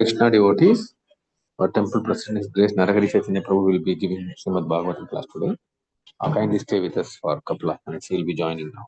Krishna devotees, our temple president His Grace Narahari Chaitanya Prabhu will be giving Srimad Bhagavatam class today. Kindly stay with us for a couple of minutes. He will be joining now.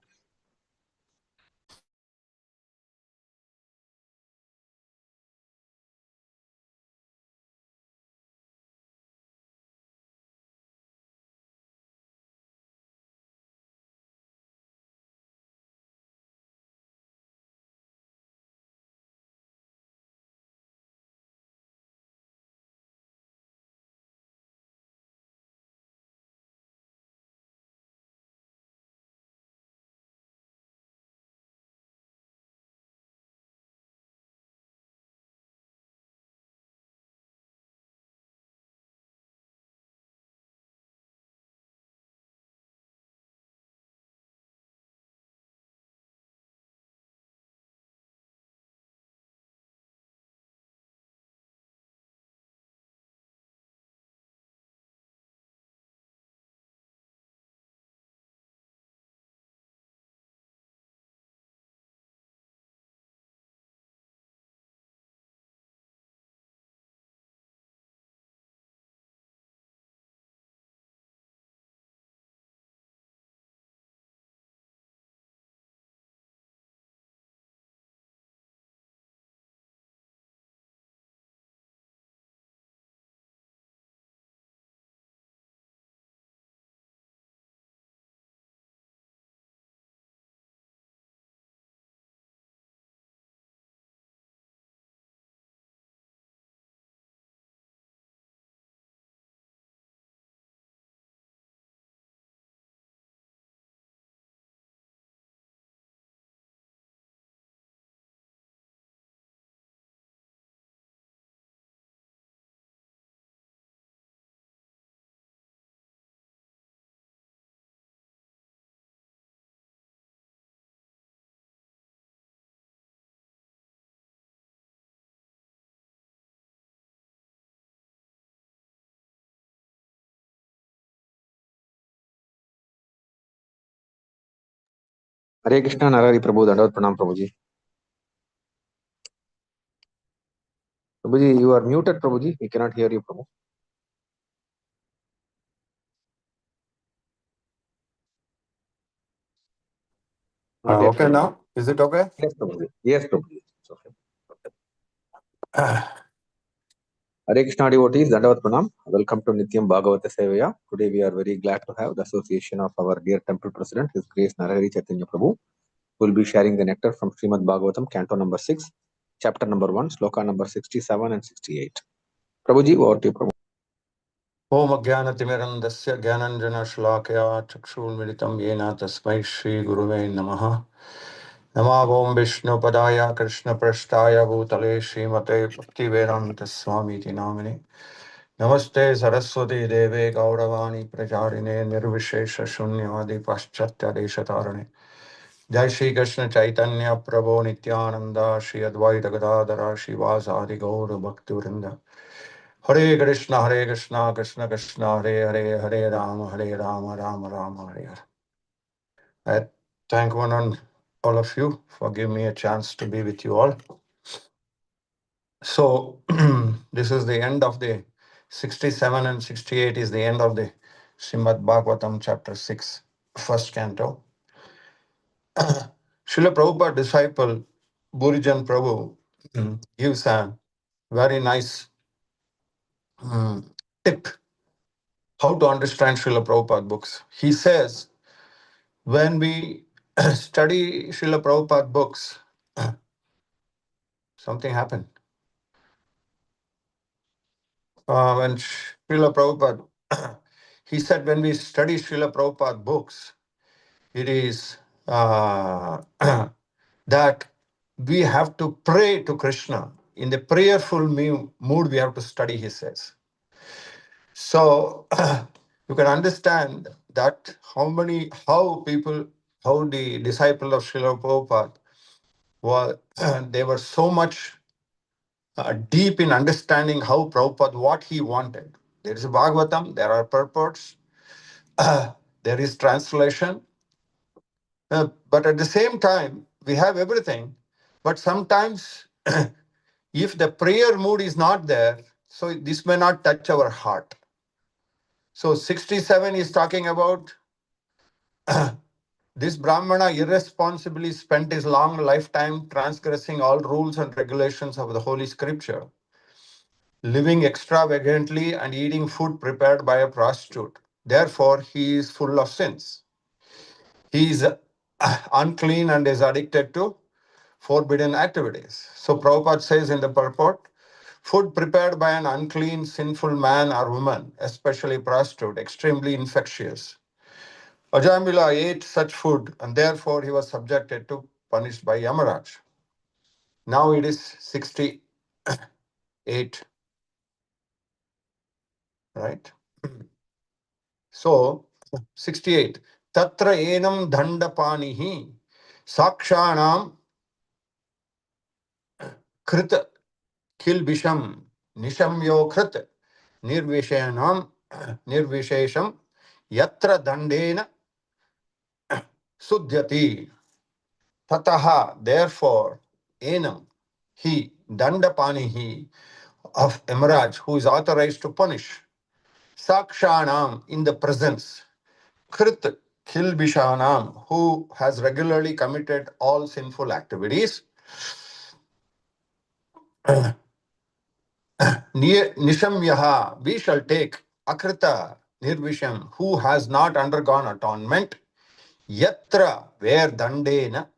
Hare Krishna Narahari Prabhu, Dandavat Pranam Prabhuji. Prabhuji, you are muted, Prabhuji. We cannot hear you, Prabhu. Not yet, Okay, Prabhu. now? Is it okay? Yes, Prabhuji. Yes, Prabhuji. It's okay. Hare Krishna devotees, Dandavat Pranam. Welcome to Nityam Bhagavata Sevaya. Today we are very glad to have the association of our dear temple president, His Grace Narahari Chaitanya Prabhu, who will be sharing the nectar from Srimad Bhagavatam, Canto number 6, chapter number 1, sloka number 67 and 68. Prabhuji, over to you, Prabhu. Om Jnanatimirandasya Jnananjana Shlakaya Chakshurmilitam Yena Tasmai Shri Guruve Namaha. Namo Om Vishnu Padaya Krishna Prashtaya Bhutale Srimate Bhaktivedanta Swami Iti Namine. Namaste Saraswati Deve Gauravani Prajarine Nirvishesha Shunyavadi Paschatya Deshatarane. Jai Shri Krishna Chaitanya Prabhu Nityananda Shri Advaita Gadadara Shivasadi Gaura Bhaktivinoda. Hare Krishna, Krishna Krishna, Hare Rama, Rama Rama, Hare Hare. I thank one and all of you for giving me a chance to be with you all. So, this is the end of the 67 and 68 is the end of the Srimad Bhagavatam chapter 6, first canto. Srila Prabhupada disciple Burijan Prabhu gives a very nice tip how to understand Srila Prabhupada books. He says, when we study Srila Prabhupada books, something happened. When Srila Prabhupada, he said, when we study Srila Prabhupada books, it is that we have to pray to Krishna. In the prayerful mood, we have to study, he says. So you can understand that how the disciple of Srila Prabhupada they were so much deep in understanding how Prabhupada, what he wanted. There is a Bhagavatam, there are purports, there is translation, but at the same time, we have everything, but sometimes If the prayer mood is not there, so this may not touch our heart. So 67 is talking about this Brahmana irresponsibly spent his long lifetime transgressing all rules and regulations of the Holy Scripture, living extravagantly and eating food prepared by a prostitute. Therefore, he is full of sins. He is unclean and is addicted to forbidden activities. So Prabhupada says in the purport, food prepared by an unclean, sinful man or woman, especially prostitute, extremely infectious. Ajamila ate such food and therefore he was subjected to punished by Yamaraj. Now it is 68, right? So 68. Tatra enam dandapanihi sakshanam krita kilbisham nishamyo krit nirvishesham yatra dandena sudhyati. Tataha, therefore, enam, he, dandapanihi, of Emiraj, who is authorized to punish, sakshanam, in the presence, krit, kilbishanam, who has regularly committed all sinful activities, nishamyaha, we shall take, akrita, nirvisham, who has not undergone atonement, yatra, where dandena,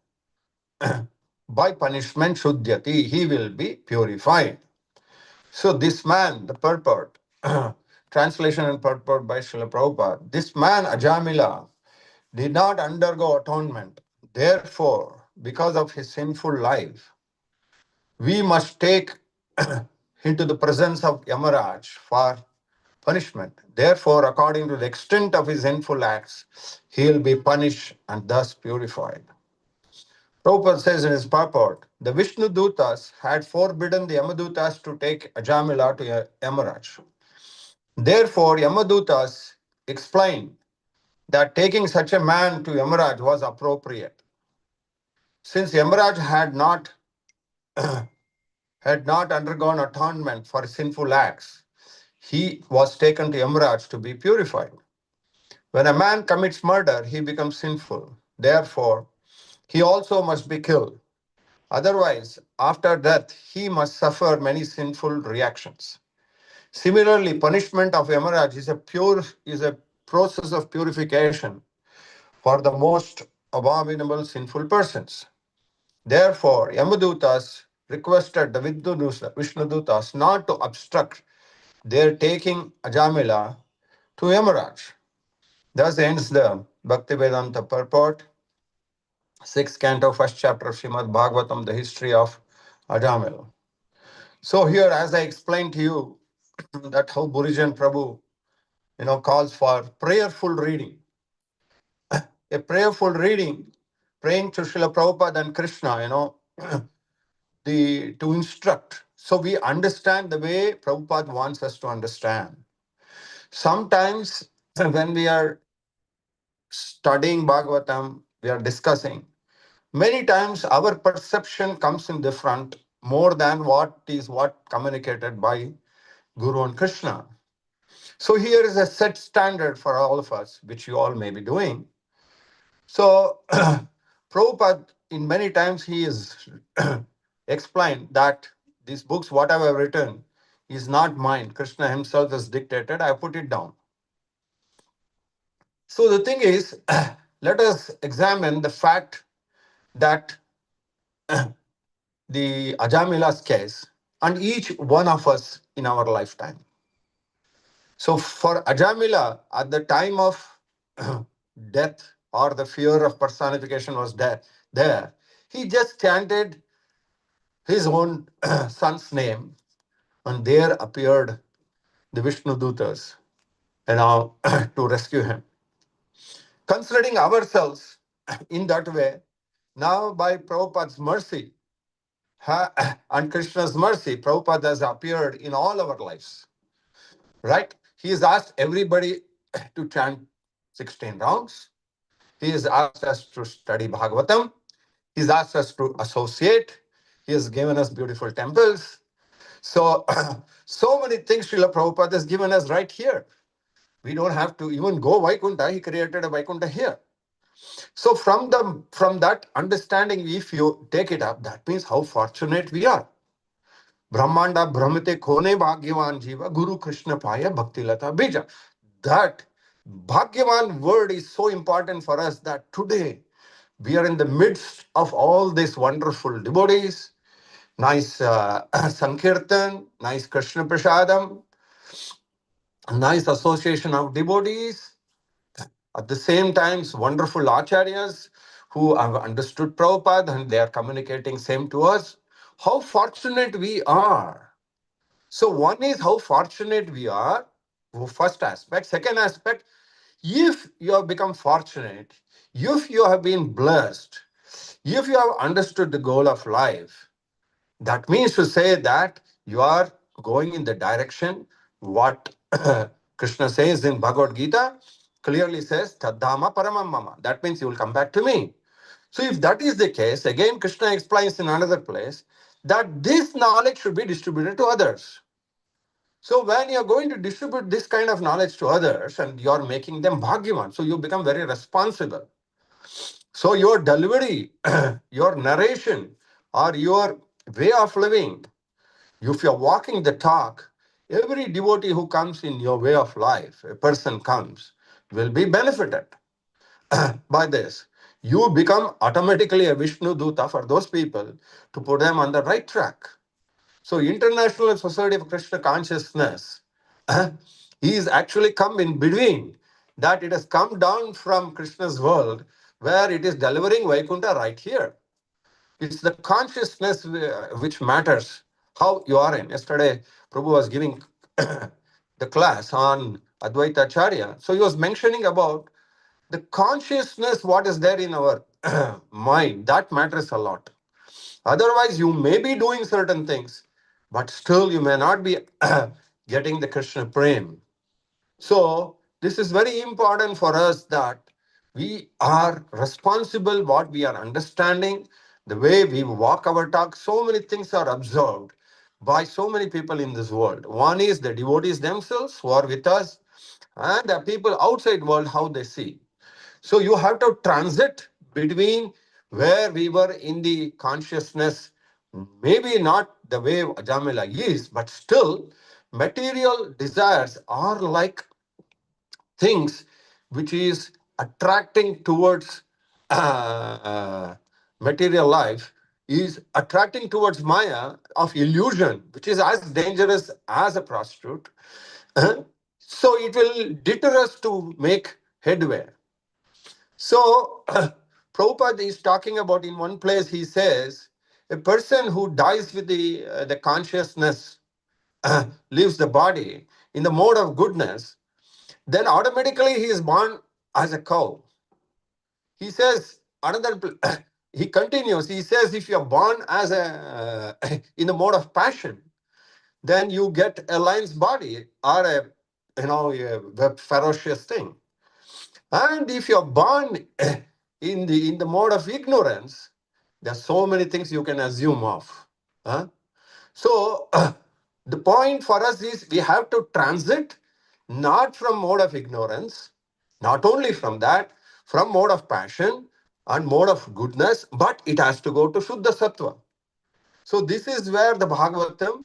by punishment, shuddhyati, he will be purified. So this man, the purport, translation and purport by Srila Prabhupada, this man, Ajamila, did not undergo atonement. Therefore, because of his sinful life, we must take into the presence of Yamaraj for punishment. Therefore, according to the extent of his sinful acts, he will be punished and thus purified. Prabhupada says in his purport, the Vishnu Dutas had forbidden the Yamadutas to take Ajamila to Yamaraj. Therefore, Yamadutas explained that taking such a man to Yamaraj was appropriate. Since Yamaraj had not undergone atonement for sinful acts, he was taken to Yamaraj to be purified. When a man commits murder, he becomes sinful. Therefore, he also must be killed. Otherwise, after death, he must suffer many sinful reactions. Similarly, punishment of Yamaraj is a process of purification for the most abominable sinful persons. Therefore, Yamadutas requested the Vishnudutas not to obstruct their taking Ajamila to Yamaraj. Thus ends the Bhaktivedanta purport, 6th canto, 1st chapter of Srimad Bhagavatam, the history of Ajamila. So here, as I explained to you, that how Burijan Prabhu, calls for prayerful reading. A prayerful reading, praying to Srila Prabhupada and Krishna, to instruct. So we understand the way Prabhupada wants us to understand. Sometimes when we are studying Bhagavatam, we are discussing, many times our perception comes in the front more than what communicated by Guru and Krishna. So here is a set standard for all of us, which you all may be doing. So Prabhupada, in many times, he is explained that these books, what I have written, is not mine. Krishna himself has dictated. I put it down. So the thing is, let us examine the fact that the Ajamila's case and each one of us in our lifetime. So for Ajamila, at the time of death or the fear of personification was there, he just chanted his own son's name, and there appeared the Vishnu Dutas, to rescue him. Considering ourselves in that way, now by Prabhupada's mercy and Krishna's mercy, Prabhupada has appeared in all our lives. Right? He has asked everybody to chant 16 rounds. He has asked us to study Bhagavatam. He's asked us to associate. He has given us beautiful temples. So, so many things Srila Prabhupada has given us right here. We don't have to even go Vaikuntha. He created a Vaikuntha here. So from that understanding, if you take it up, that means how fortunate we are. Brahmanda Brahmate Kone Bhagyavan Jiva Guru Krishna Paya Bhakti Lata Bija. That Bhagyavan word is so important for us that today we are in the midst of all these wonderful devotees, nice Sankirtan, nice Krishna Prasadam, nice association of devotees. At the same time, wonderful acharyas who have understood Prabhupada and they are communicating same to us. How fortunate we are. So one is how fortunate we are, first aspect. Second aspect, if you have become fortunate, if you have been blessed, if you have understood the goal of life, that means to say that you are going in the direction what Krishna says in Bhagavad Gita, clearly says, Tadhama Paramam Mama. That means you will come back to me. So if that is the case, again Krishna explains in another place that this knowledge should be distributed to others. So when you're going to distribute this kind of knowledge to others and you're making them bhagyavan, so you become very responsible. So your delivery, your narration, or your way of living, if you're walking the talk, every devotee who comes in your way of life, a person comes, will be benefited by this. You become automatically a Vishnu Duta for those people to put them on the right track. So International Society of Krishna Consciousness is actually come in between, that it has come down from Krishna's world where it is delivering Vaikuntha right here. It's the consciousness which matters, how you are in. Yesterday, Prabhu was giving the class on Advaita Acharya. So he was mentioning about the consciousness, what is there in our mind, that matters a lot. Otherwise, you may be doing certain things, but still you may not be getting the Krishna Prem. So, this is very important for us that we are responsible what we are understanding, the way we walk our talk. So many things are observed by so many people in this world. One is the devotees themselves who are with us, and the people outside world, how they see. So you have to transit between where we were in the consciousness, maybe not the way Ajamila is, but still material desires are like things which is attracting towards material life, is attracting towards Maya of illusion, which is as dangerous as a prostitute. So it will deter us to make headway. So, Prabhupada is talking about in one place, he says, a person who dies with the consciousness, leaves the body in the mode of goodness, then automatically he is born as a cow. He says, he continues, he says, if you are born as in the mode of passion, then you get a lion's body or a ferocious thing. And if you're born in the mode of ignorance, there's so many things you can assume of. Huh? So the point for us is we have to transit not from mode of ignorance, not only from that, from mode of passion and mode of goodness, but it has to go to Shuddha Sattva. So this is where the Bhagavatam,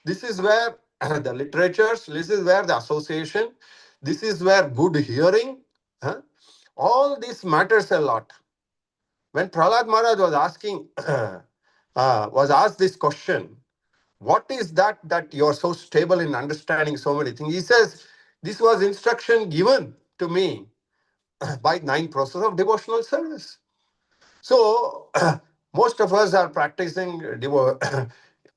this is where the literatures, this is where the association, this is where good hearing, huh? All this matters a lot. When Prahlad Maharaj was asking, was asked this question, what is that you're so stable in understanding so many things? He says, this was instruction given to me by 9 process of devotional service. So, most of us are practicing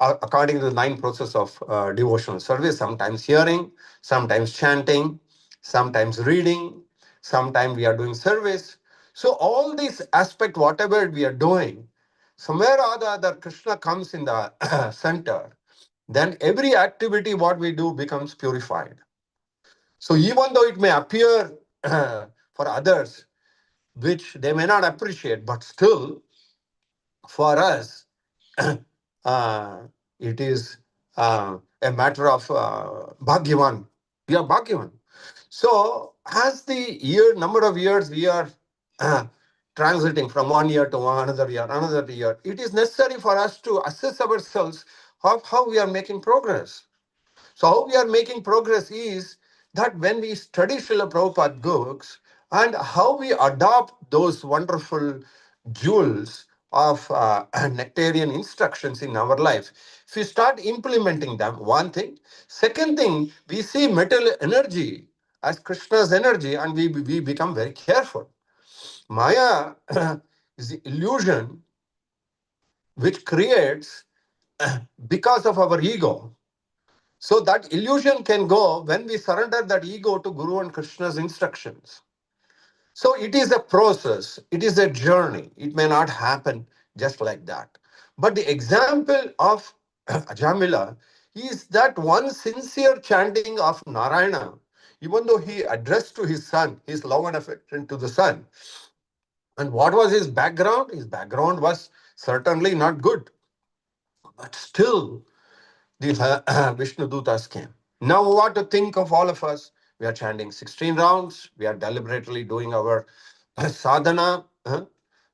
according to the 9 process of devotional service, sometimes hearing, sometimes chanting, sometimes reading, sometimes we are doing service. So, all these aspect, whatever we are doing, somewhere or the other, Krishna comes in the center. Then every activity, what we do, becomes purified. So, even though it may appear for others, which they may not appreciate, but still, for us, uh, it is a matter of Bhagyavan. We are Bhagyavan. So, as the number of years we are uh, transiting from one year to another year, it is necessary for us to assess ourselves of how we are making progress. So, how we are making progress is that when we study Srila Prabhupada books and how we adopt those wonderful jewels of nectarian instructions in our life, if we start implementing them, one thing. Second thing, we see material energy as Krishna's energy and we become very careful. Maya is the illusion which creates because of our ego. So that illusion can go when we surrender that ego to Guru and Krishna's instructions. So it is a process, it is a journey. It may not happen just like that. But the example of Ajamila is that one sincere chanting of Narayana, even though he addressed to his son, his love and affection to the son. And what was his background? His background was certainly not good. But still, the Vishnu Dutas came. Now, what to think of all of us? We are chanting 16 rounds. We are deliberately doing our sadhana.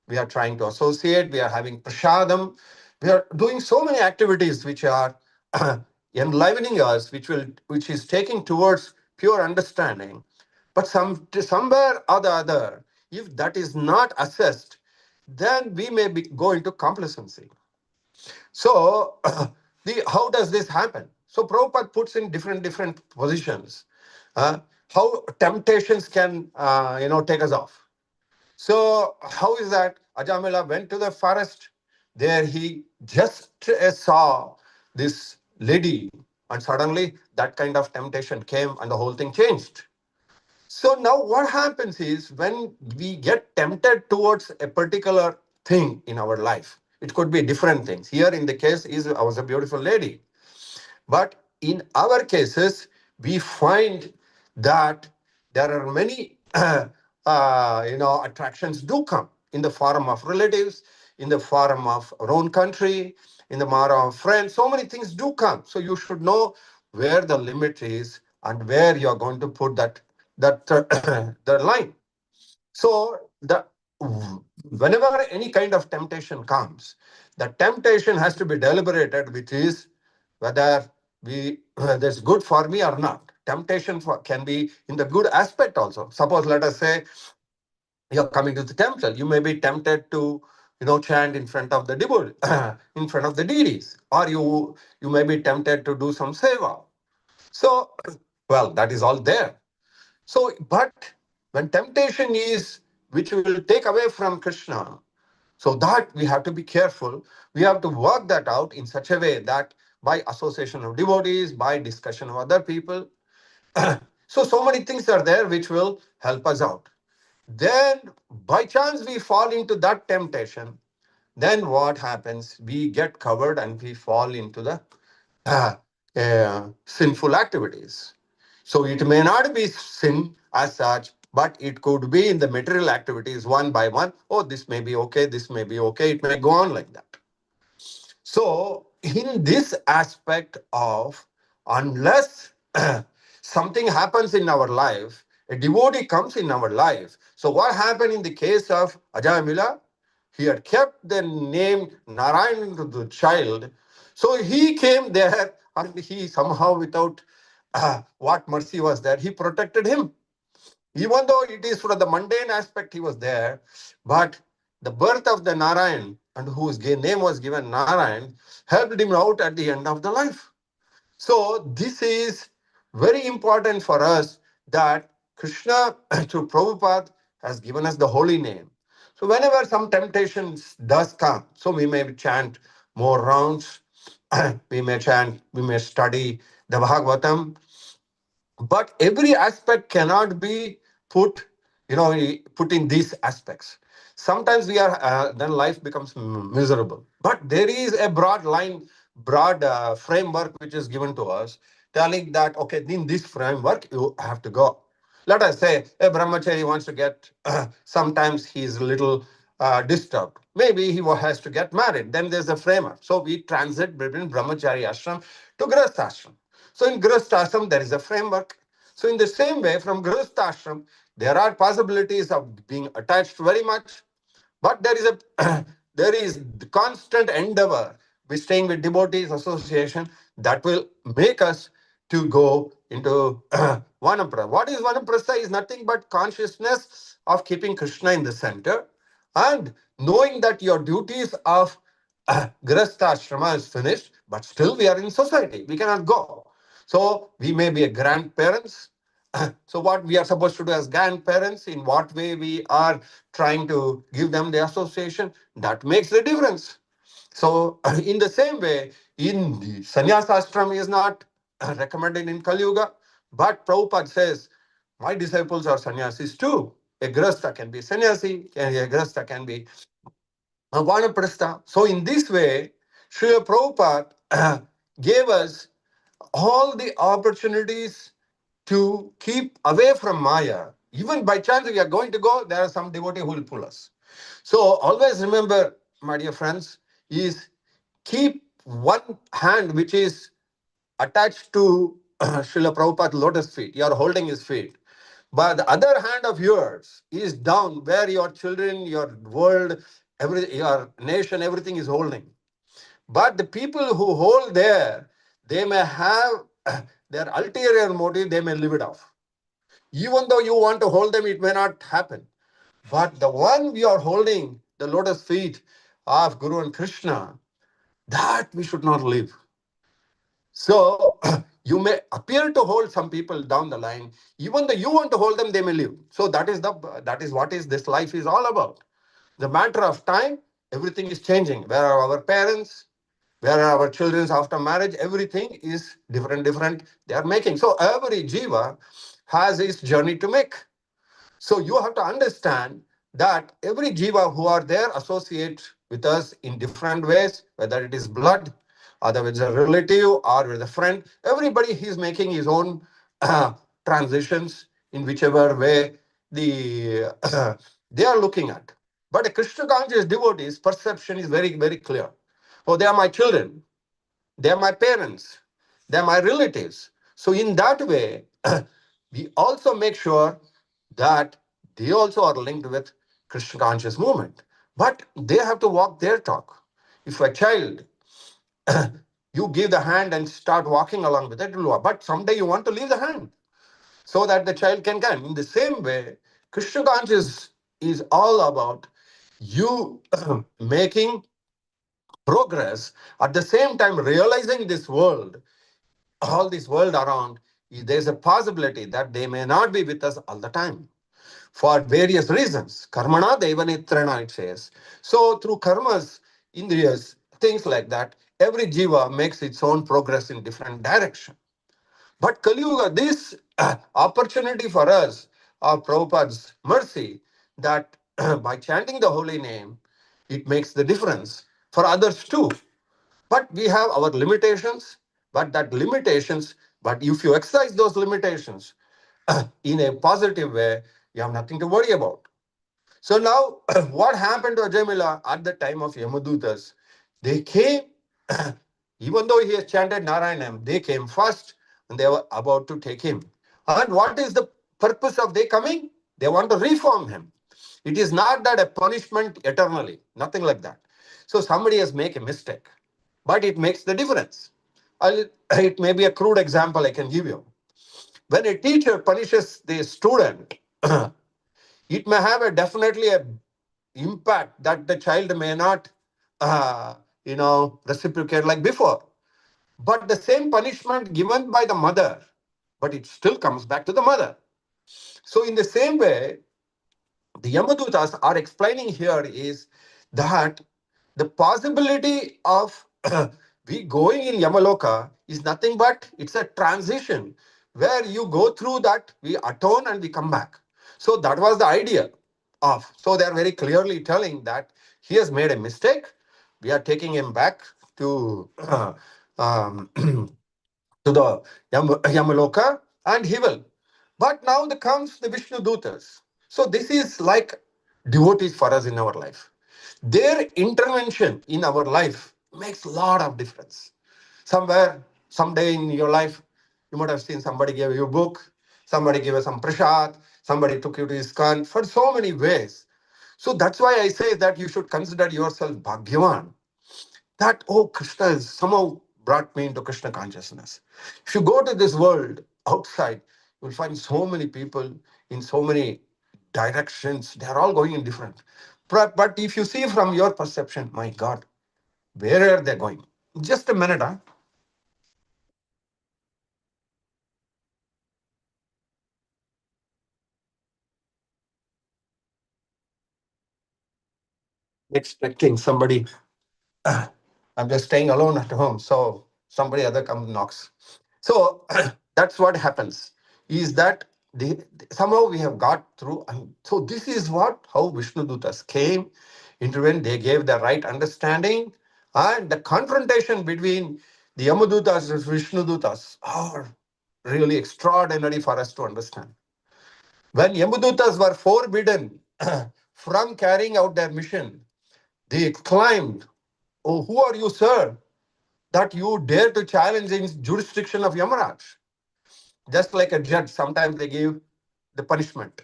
We are trying to associate. We are having prasadam. We are doing so many activities which are enlivening us, which is taking towards pure understanding. But somewhere or the other, if that is not assessed, then we may go into complacency. So, how does this happen? So, Prabhupada puts in different positions. Uh, how temptations can take us off. So, how is that? Ajamila went to the forest. There he just saw this lady, and suddenly that kind of temptation came, and the whole thing changed. So now what happens is when we get tempted towards a particular thing in our life, it could be different things. Here in the case is I was a beautiful lady. But in our cases, we find that there are many attractions do come in the form of relatives, in the form of our own country, in the form of friends. So many things do come. So you should know where the limit is and where you are going to put that the line. So the whenever any kind of temptation comes, the temptation has to be deliberated, which is whether that's good for me or not. Temptation can be in the good aspect also. Suppose let us say you're coming to the temple, you may be tempted to chant in front of the devotee, in front of the deities, or you may be tempted to do some seva. So, well, that is all there. So, but when temptation is which will take away from Krishna, so that we have to be careful. We have to work that out in such a way that by association of devotees, by discussion of other people. So many things are there which will help us out. Then, by chance, we fall into that temptation. Then what happens? We get covered and we fall into the uh, sinful activities. So it may not be sin as such, but it could be in the material activities one by one. Oh, this may be okay, this may be okay. It may go on like that. So, in this aspect of unless something happens in our life, a devotee comes in our life. So, what happened in the case of Ajamila? He had kept the name Narayan to the child. So, he came there and he somehow, without what mercy was there, he protected him. Even though it is for the mundane aspect he was there, but the birth of the Narayan and whose name was given Narayan helped him out at the end of the life. So this is very important for us that Krishna through Prabhupada has given us the holy name. So whenever some temptations does come, so we may chant more rounds, we may study the Bhagavatam, but every aspect cannot be put put in these aspects. Sometimes we are then life becomes miserable, but there is a broad line, broad framework which is given to us, telling that okay, in this framework you have to go. Let us say a brahmachari wants to get sometimes he is a little disturbed. Maybe he has to get married. Then there's a framework. So we transit between brahmachari ashram to grihastha ashram. So in grihastha ashram, there is a framework. So in the same way, from grihastha ashram, there are possibilities of being attached very much, but there is a there is the constant endeavor with staying with devotees association that will make us to go into vanaprastha. What is vanaprastha? Is nothing but consciousness of keeping Krishna in the center and knowing that your duties of grihastha ashrama is finished, but still we are in society. We cannot go. So we may be a grandparents. So what we are supposed to do as grandparents, in what way we are trying to give them the association, that makes the difference. So in the same way, in the sannyasa ashram is not recommended in Kali Yuga, but Prabhupada says, my disciples are sannyasis too. A grasta can be sannyasi, and a grasta can be a vanaprastha. So in this way, Srila Prabhupada gave us all the opportunities to keep away from Maya. Even by chance we are going to go, there are some devotee who will pull us. So always remember, my dear friends, is keep one hand which is attached to Srila Prabhupada's lotus feet. You are holding his feet. But the other hand of yours is down where your children, your world, your nation, everything is holding. But the people who hold there, they may have their ulterior motive, they may live it off. Even though you want to hold them, it may not happen. But the one we are holding, the lotus feet of Guru and Krishna, that we should not leave. So you may appear to hold some people down the line, even though you want to hold them, they may leave. So that is what is this life is all about. The matter of time, everything is changing. Where are our parents? Where are our children after marriage? Everything is different. They are making. So every jiva has its journey to make. So you have to understand that every jiva who are there associate with us in different ways, whether it is blood, whether it's a relative or with a friend. Everybody is making his own transitions in whichever way they are looking at. But a Krishna conscious devotee's perception is very clear. Oh, they are my children. They are my parents. They are my relatives. So in that way, we also make sure that they also are linked with Krishna conscious movement. But they have to walk their talk. If a child, you give the hand and start walking along with it, it will walk. But someday you want to leave the hand so that the child can come. In the same way, Krishna conscious is all about you making progress, at the same time realizing this world, all this world around, there's a possibility that they may not be with us all the time for various reasons. Karmana devanitrana, it says. So through karmas, indriyas, things like that, every jiva makes its own progress in different direction. But Kali Yuga, this opportunity for us, of Prabhupada's mercy, that by chanting the holy name, it makes the difference for others too. But we have our limitations, but if you exercise those limitations in a positive way, you have nothing to worry about. So now, what happened to Ajamila at the time of Yamadutas? They came, even though he has chanted Narayanam, they came first and they were about to take him. And what is the purpose of they coming? They want to reform him. It is not that a punishment eternally, nothing like that. So somebody has made a mistake, but it makes the difference. It may be a crude example I can give you. When a teacher punishes the student, it may have a definitely a impact that the child may not reciprocate like before, but the same punishment given by the mother, but it still comes back to the mother. So in the same way, the Yamadutas are explaining here is that the possibility of we going in Yamaloka is nothing but it's a transition where you go through that, we atone and we come back. So that was the idea of. So they are very clearly telling that he has made a mistake. We are taking him back to um, to the Yamaloka, and he will. But now comes the Vishnu Dutas. So this is like devotees for us in our life. Their intervention in our life makes a lot of difference. Somewhere, someday in your life, you might have seen somebody gave you a book, somebody gave you some prasad, somebody took you to ISKCON for so many ways. So that's why I say that you should consider yourself Bhagyavan. That, oh, Krishna has somehow brought me into Krishna consciousness. If you go to this world outside, you'll find so many people in so many directions. They're all going in different. But if you see from your perception, my God, where are they going? Just a minute, huh? Expecting somebody. I'm just staying alone at home, so somebody other comes knocks. So that's what happens. Is that somehow we have got through, and so this is what how Vishnu Dutas came, intervened. They gave the right understanding, and the confrontation between the Yamadutas and Vishnu Dutas are really extraordinary for us to understand. When Yamadutas were forbidden from carrying out their mission, they exclaimed, "Oh, who are you, sir, that you dare to challenge the jurisdiction of Yamaraj?" Just like a judge, sometimes they give the punishment,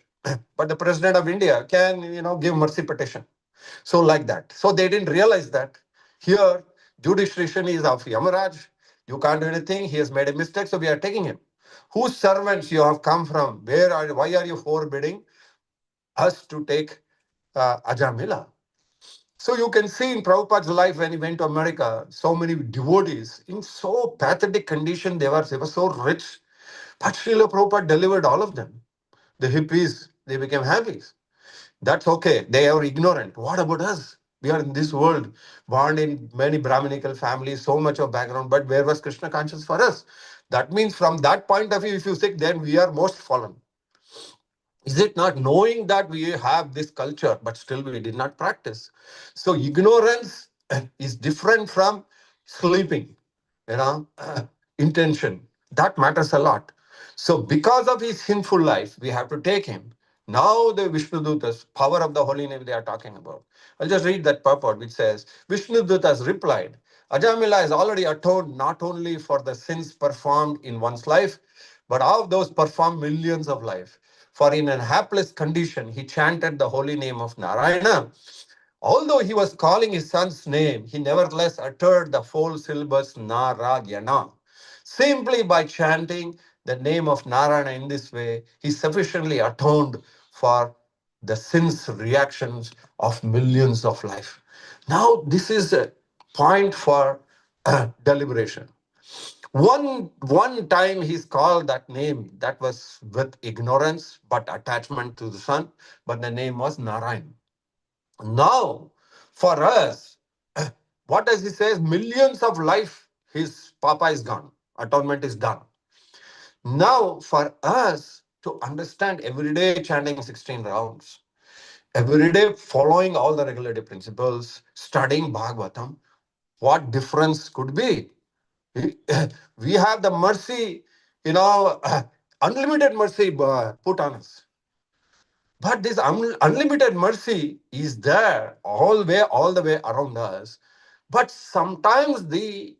but the president of India can, give mercy petition. So like that. So they didn't realize that here jurisdiction is of Yamaraj. You can't do anything. He has made a mistake, so we are taking him. Whose servants you have come from? Why are you forbidding us to take Ajamila? So you can see in Prabhupada's life when he went to America, so many devotees in so pathetic condition they were so rich. But Srila Prabhupada delivered all of them. The hippies, they became happy. That's okay. They are ignorant. What about us? We are in this world, born in many Brahminical families, so much of background, but where was Krishna conscious for us? That means from that point of view, if you think, then we are most fallen. Is it not knowing that we have this culture, but still we did not practice? So ignorance is different from sleeping, you know, intention. That matters a lot. So because of his sinful life, we have to take him. Now the Vishnu Dutas, power of the holy name they are talking about. I'll just read that purport which says, Vishnu Dutas replied, Ajamila has already atoned not only for the sins performed in one's life, but of those performed millions of life. For in an hapless condition, he chanted the holy name of Narayana. Although he was calling his son's name, he nevertheless uttered the full syllables Narayana. Simply by chanting the name of Narayana in this way, he sufficiently atoned for the sins reactions of millions of life. Now, this is a point for deliberation. One time he's called that name that was with ignorance but attachment to the son, but the name was Narayan. Now, for us, what does he say? Millions of life, his papa is gone. Atonement is done. Now, for us to understand every day chanting 16 rounds, every day following all the regulative principles, studying Bhagavatam, what difference could be? We have the mercy, unlimited mercy put on us. But this unlimited mercy is there all the way around us. But sometimes the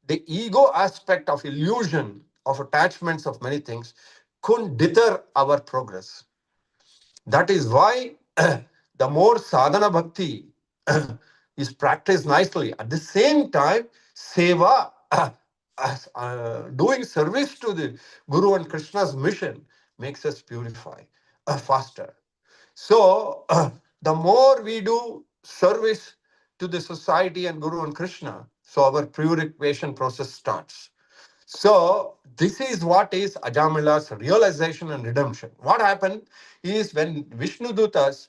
ego aspect of illusion, of attachments of many things, could deter our progress. That is why the more sadhana bhakti is practiced nicely. At the same time, seva, doing service to the Guru and Krishna's mission, makes us purify faster. So, the more we do service to the society and Guru and Krishna, so our purification process starts. So, this is what is Ajamila's realization and redemption. What happened is when Vishnu Dutas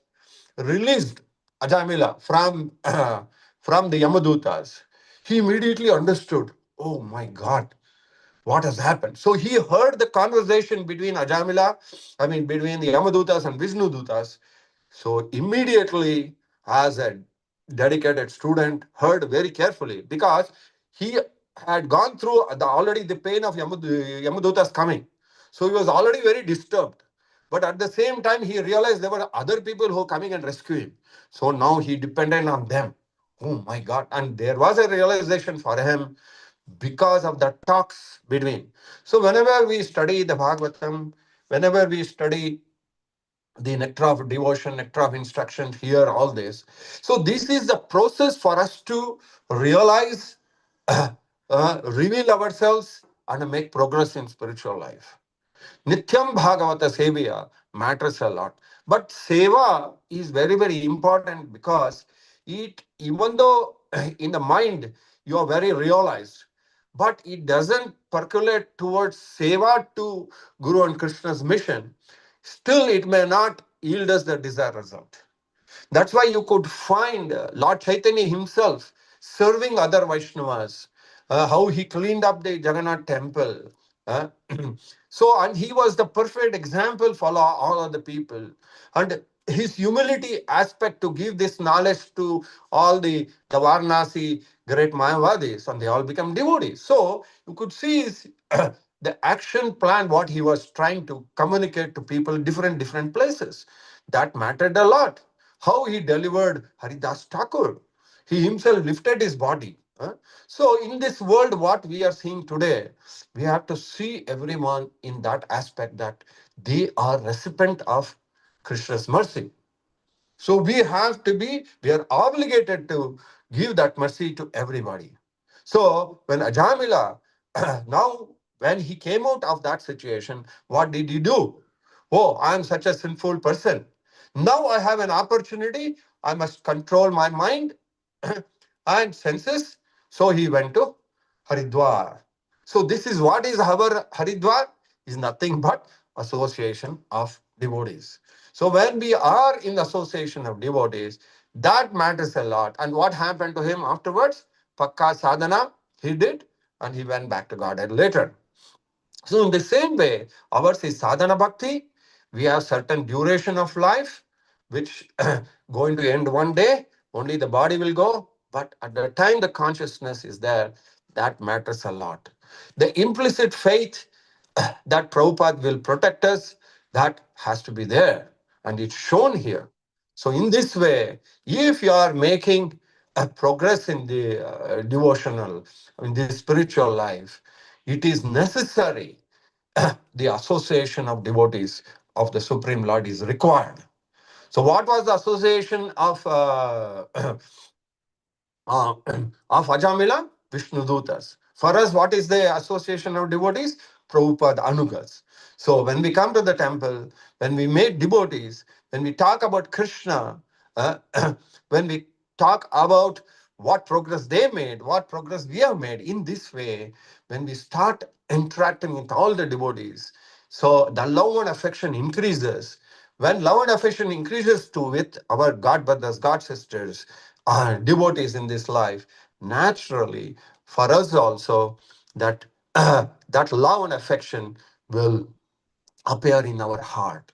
released Ajamila from the Yamadutas, he immediately understood, oh my God, what has happened. So he heard the conversation between between the Yamadutas and Vishnu Dutas. So immediately, as a dedicated student, heard very carefully because he had gone through already the pain of Yamadutas coming. So he was already very disturbed. But at the same time, he realized there were other people who were coming and rescue him. So now he depended on them. Oh my God. And there was a realization for him because of the talks between. So whenever we study the Bhagavatam, whenever we study the nectar of devotion, nectar of instruction, here, all this. So this is the process for us to realize, reveal ourselves, and make progress in spiritual life. Nityam Bhagavata Sevaya matters a lot. But Seva is very, very important because it, even though in the mind you are very realized, but it doesn't percolate towards Seva to Guru and Krishna's mission, still it may not yield us the desired result. That's why you could find Lord Chaitanya himself serving other Vaishnavas, how he cleaned up the Jagannath temple. uh, so, and he was the perfect example for all other people. And his humility aspect to give this knowledge to all the Varanasi great Mayavadis, and they all become devotees. So, you could see his, the action plan, what he was trying to communicate to people, different places. That mattered a lot. How he delivered Haridas Thakur. He himself lifted his body. So, in this world, what we are seeing today, we have to see everyone in that aspect that they are recipient of Krishna's mercy. So we are obligated to give that mercy to everybody. So when Ajamila, now when he came out of that situation, what did he do? Oh, I am such a sinful person. Now I have an opportunity. I must control my mind and senses. So he went to Haridwar. So this is what is our Haridwar is nothing but association of devotees. So when we are in the association of devotees, that matters a lot. And what happened to him afterwards? Pakka sadhana he did, and he went back to Godhead later. So in the same way, ours is sadhana bhakti. We have certain duration of life, which going to end one day. Only the body will go. But at the time the consciousness is there, that matters a lot. The implicit faith that Prabhupada will protect us, that has to be there. And it's shown here. So in this way, if you are making a progress in the devotional, in the spiritual life, it is necessary the association of devotees of the Supreme Lord is required. So, what was the association of uh, of Ajamila? Vishnudutas. For us, what is the association of devotees? Prabhupada Anugas. So, when we come to the temple, when we meet devotees, when we talk about Krishna, uh, when we talk about what progress they made, what progress we have made in this way, when we start interacting with all the devotees, so the love and affection increases. When love and affection increases to with our God brothers, God sisters, devotees in this life, naturally, for us also, that that love and affection will appear in our heart.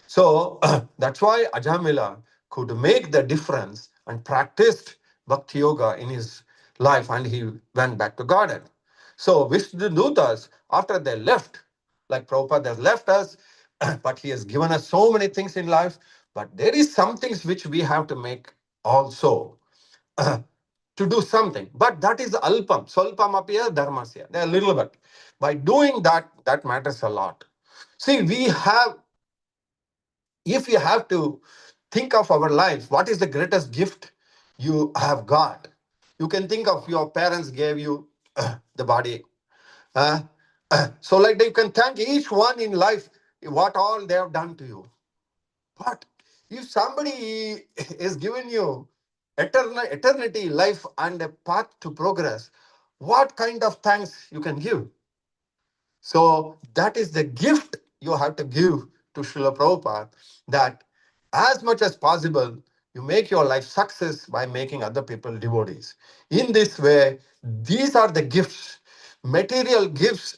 So that's why Ajamila could make the difference and practiced Bhakti Yoga in his life, and he went back to Godhead. So Vishnudutas, after they left, like Prabhupada has left us, but he has given us so many things in life, but there is some things which we have to make also to do something. But that is alpam, swalpam apya dharmasya. They are a little bit. By doing that, that matters a lot. See, we have, if you have to think of our lives, what is the greatest gift you have got? You can think of your parents gave you the body. Uh, so, like you can thank each one in life what all they have done to you. But if somebody is giving you eternity, life, and a path to progress, what kind of thanks you can give? So that is the gift you have to give to Srila Prabhupada, that as much as possible, you make your life success by making other people devotees. In this way, these are the gifts. Material gifts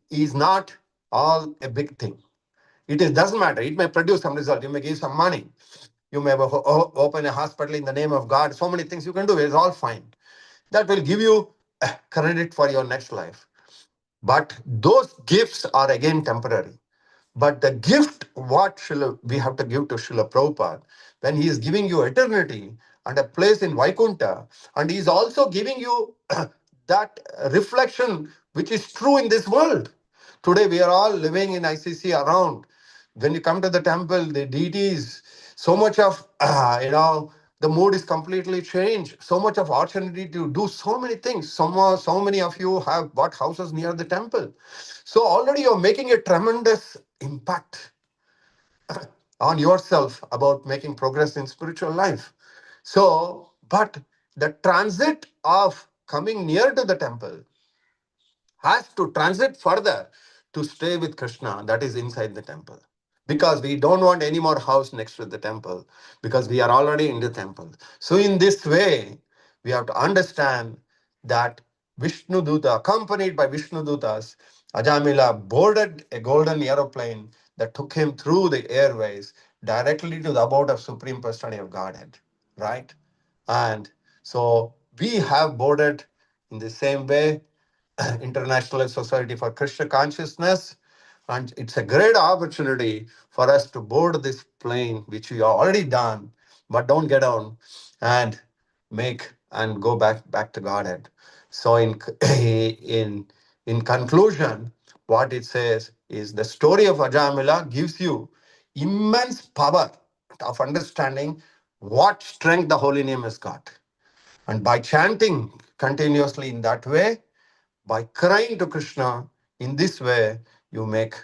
is not all a big thing. It is, doesn't matter. It may produce some result. You may give some money. You may open a hospital in the name of God. So many things you can do. It's all fine. That will give you credit for your next life. But those gifts are again temporary. But the gift, what we have to give to Srila Prabhupada, when he is giving you eternity and a place in Vaikuntha, and he is also giving you that reflection which is true in this world. Today we are all living in ICC around. When you come to the temple, the deities, so much of, the mood is completely changed. So much of opportunity to do so many things. So many of you have bought houses near the temple. So already you're making a tremendous impact on yourself about making progress in spiritual life. So, but the transit of coming near to the temple has to transit further to stay with Krishna, that is inside the temple. Because we don't want any more house next to the temple, because we are already in the temple. So, in this way, we have to understand that Vishnu Duta, accompanied by Vishnu Dutas, Ajamila boarded a golden aeroplane that took him through the airways directly to the abode of Supreme Personality of Godhead, right? And so we have boarded in the same way International Society for Krishna Consciousness. And it's a great opportunity for us to board this plane, which we are already done, but don't get on and make and go back to Godhead. So in in conclusion, what it says is the story of Ajamila gives you immense power of understanding what strength the holy name has got. And by chanting continuously in that way, by crying to Krishna in this way, you make.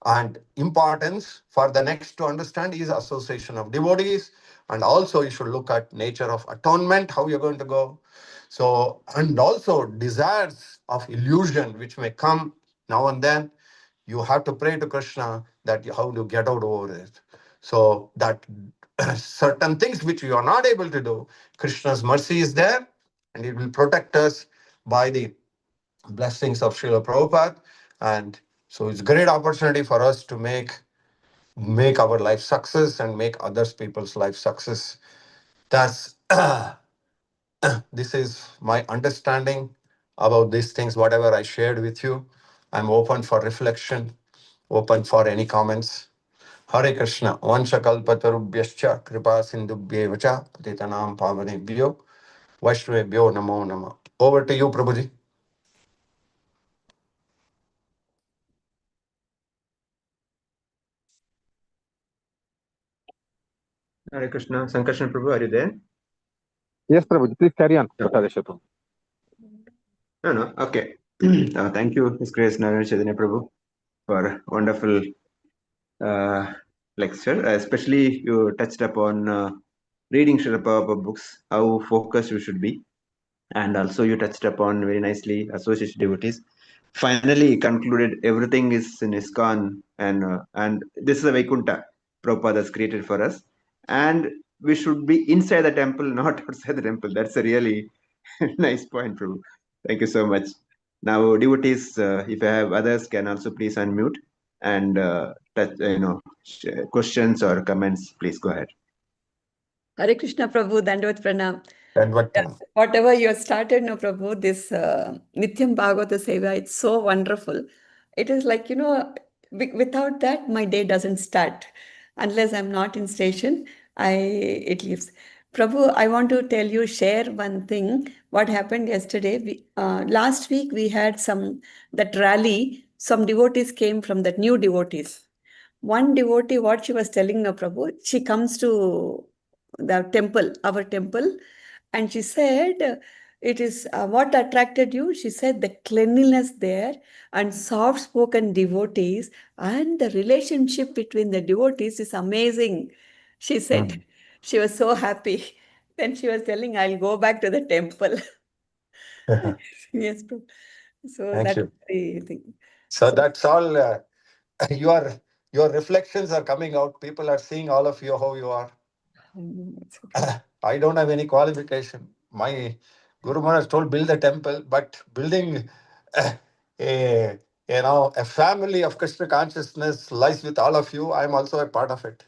And importance for the next to understand is association of devotees. And also you should look at nature of atonement, how you're going to go. So, and also desires of illusion which may come now and then. You have to pray to Krishna that how to get out over it. So that certain things which you are not able to do, Krishna's mercy is there, and it will protect us by the blessings of Srila Prabhupada. And so it's a great opportunity for us to make our life success and make others people's life success. That's this is my understanding about these things, whatever I shared with you. I'm open for reflection, open for any comments. Hare Krishna. Vansha kalpatarubhyascha kripa sindhubhyevacha patitanam pavanebhyo vaishnavebhyo namo nama. Over to you, Prabhuji. Hare Krishna. Sankarshan Prabhu, are you there? Yes, Prabhuji, please carry on. Prasadesha Prabhu. No. Okay. Thank you, His Grace Narahari Chaitanya Prabhu, for wonderful lecture. Especially you touched upon reading Srila Prabhupada books, how focused you should be. And also you touched upon very nicely association devotees. Finally concluded everything is in ISKCON, and this is a Vaikuntha Prabhupada has created for us. And we should be inside the temple, not outside the temple. That's a really nice point, Prabhu. Thank you so much. Now, devotees, if you have others, can also please unmute and questions or comments. Please go ahead. Hare Krishna Prabhu, Dandavat Pranam. Dandavat. Whatever you have started, no Prabhu, this Nityam Bhagavata Seva, it's so wonderful. It is like, without that, my day doesn't start. Unless I'm not in station, it leaves. Prabhu, I want to share one thing. What happened yesterday? Last week, we had that rally. Some devotees came from that new devotees. One devotee, what she was telling, no Prabhu, she comes to the temple, our temple, and she said, it is what attracted you? She said the cleanliness there and soft-spoken devotees and the relationship between the devotees is amazing. She said she was so happy. Then she was telling, I'll go back to the temple. Yes, Prabhu. So Thank that's you. the thing. So that's all. Your reflections are coming out. People are seeing all of you how you are. It's okay. I don't have any qualification. My Guru Maharaj told build a temple, but building a a family of Krishna consciousness lies with all of you. I'm also a part of it.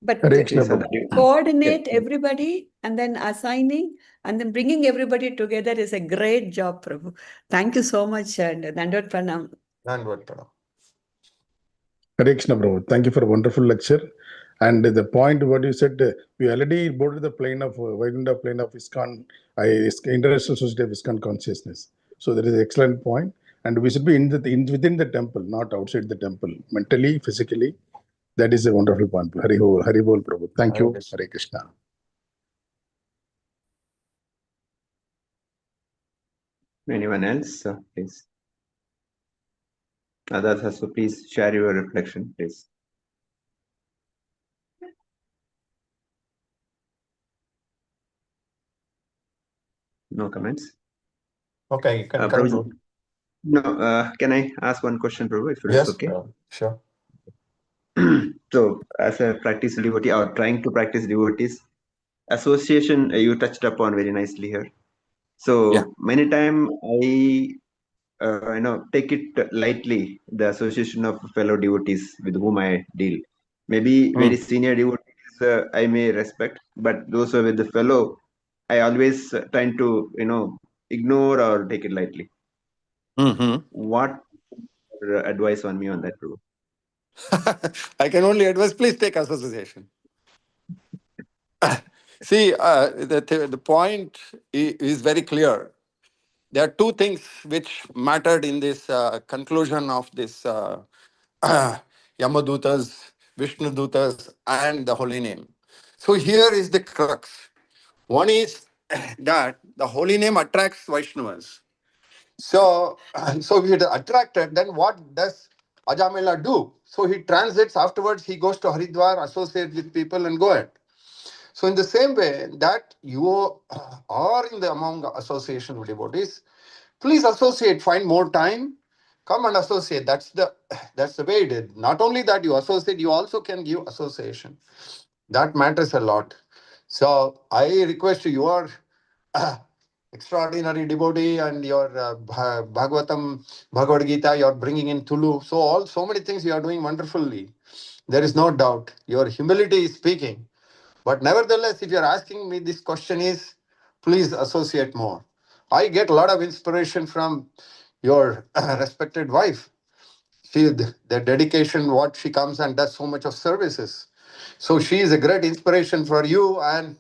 But Hare Please, Krishna. coordinate yeah. everybody and then assigning and then bringing everybody together is a great job, Prabhu. Thank you so much, and Dandot Pranam. Dandavad Pranam. Hare Krishna, Prabhu. Thank you for a wonderful lecture. And the point what you said, we already boarded the plane of Vaikuntha plane of ISKCON, International Society of ISKCON Consciousness. So that is an excellent point. And we should be within the temple, not outside the temple, mentally, physically. That is a wonderful point. Hari Bol, Prabhu. Thank Hare you. Krishna. Hare Krishna. Anyone else? Please. Others also, please share your reflection, please. No comments? Okay, you can Prabhuji, conclude. no, can I ask one question, Prabhu, if it is Yes, okay? sure. So, as a practice devotee or trying to practice devotees, association you touched upon very nicely here. So many times I take it lightly, the association of fellow devotees with whom I deal. Maybe very senior devotees I may respect, but those who are with the fellow, I always trying to ignore or take it lightly. Mm-hmm. What advice on me on that, Prabhu? I can only advise, please take association. See, the point is very clear. There are two things which mattered in this conclusion of this Yamadutas, Vishnudutas, and the holy name. So here is the crux. One is that the holy name attracts Vaishnavas. So if it attracted, then what does Ajamila do? So he transits afterwards, he goes to Haridwar, associate with people and go ahead. So in the same way that you are in the among association with devotees, please associate, find more time, come and associate. That's the way it is. Not only that you associate, you also can give association. That matters a lot. So I request you are extraordinary devotee and your Bhagavatam, Bhagavad Gita, you're bringing in Tulu. So many things you are doing wonderfully. There is no doubt. Your humility is speaking. But nevertheless, if you're asking me this question is, please associate more. I get a lot of inspiration from your respected wife. The dedication, what she comes and does so much of services. So she is a great inspiration for you and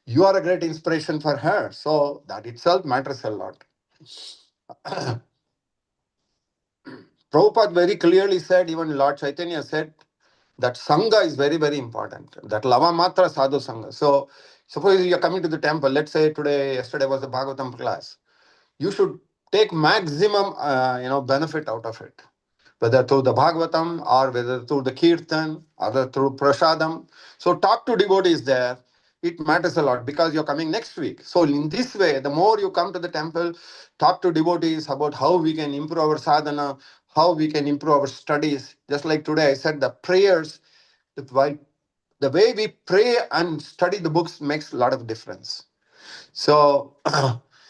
you are a great inspiration for her. So that itself matters a lot. Prabhupada very clearly said, even Lord Chaitanya said, that Sangha is very, very important. That Lava Matra Sadhu Sangha. So suppose you're coming to the temple, let's say yesterday was the Bhagavatam class. You should take maximum benefit out of it. Whether through the Bhagavatam or whether through the Kirtan or through Prasadam. So talk to devotees there. It matters a lot because you're coming next week. So in this way, the more you come to the temple, talk to devotees about how we can improve our sadhana, how we can improve our studies. Just like today I said, the prayers, the way we pray and study the books makes a lot of difference. So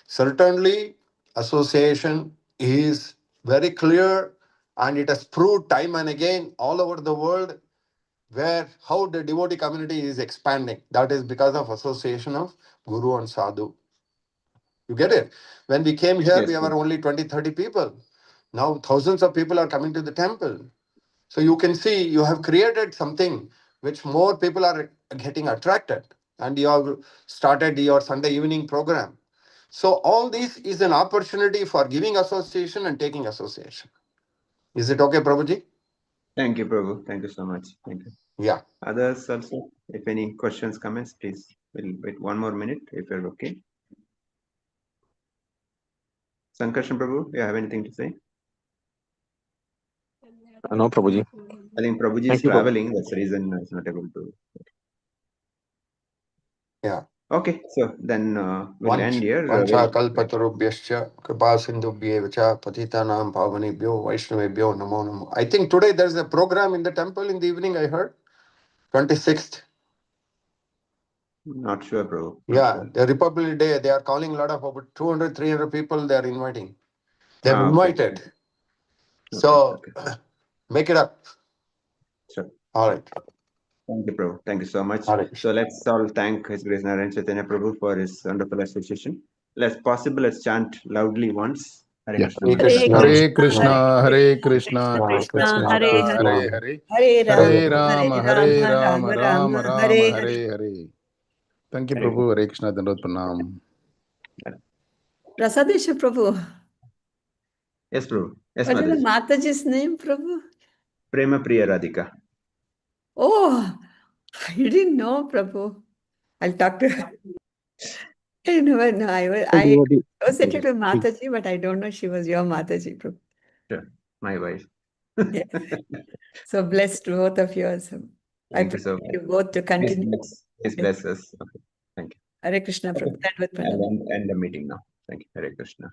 certainly association is very clear and it has proved time and again all over the world where how the devotee community is expanding. That is because of association of Guru and Sadhu. You get it? When we came here, Yes, we were Prabhu. only 20, 30 people. Now thousands of people are coming to the temple. So you can see you have created something which more people are getting attracted. And you have started your Sunday evening program. So all this is an opportunity for giving association and taking association. Is it okay, Prabhuji? Thank you, Prabhu. Thank you so much. Thank you. Yeah. Others also, if any questions, comments, please. We'll wait one more minute if you're okay. Sankarshan Prabhu, you have anything to say? No, Prabhuji. I think Prabhuji is Thank you, Prabhu. traveling. That's the reason he's not able to. Yeah. Okay, so then we'll end here. Vancha kalpatarubhyascha kripa sindhubhyevacha patitanam pavanebhyo vaishnavebhyo namo namo. I think today there's a program in the temple in the evening, I heard. 26th. Not sure, Prabhu. Not Yeah, sure. the Republic Day, they are calling a lot of about 200, 300 people they are inviting. They've Okay. invited. Okay. So Okay. make it up. Sure. All right. Thank you, Prabhu. Thank you so much. Hare Krishna. So let's all thank His Grace Narahari Chaitanya Prabhu for his wonderful association. Let's chant loudly once. Hare Yeah. Krishna. Hare Hare Krishna. Krishna, Hare Krishna, Krishna Krishna Krishna, Krishna, Hare Hare Hare, Hare, Hare Hare Rama, Rama, Rama Rama Rama, Rama, Hare Hare Hare. Thank you, Hare Prabhu. Hare Krishna, Dandavad Pranam. Prasadesha Prabhu. Yes, Prabhu. Yes, What is the Mataji. Mataji's name, Prabhu? Prema Priya Radhika. Oh, I didn't know, Prabhu. I'll talk to her. I never know. I associated with Mataji, but I don't know she was your Mataji, Prabhu. Sure. My wife. Yeah. So blessed both of yours. I Thank you so pray much. you both to continue. Please bless us. Okay. Thank you. Hare Krishna, Prabhu. That with And Pranam. end the meeting now. Thank you. Hare Krishna.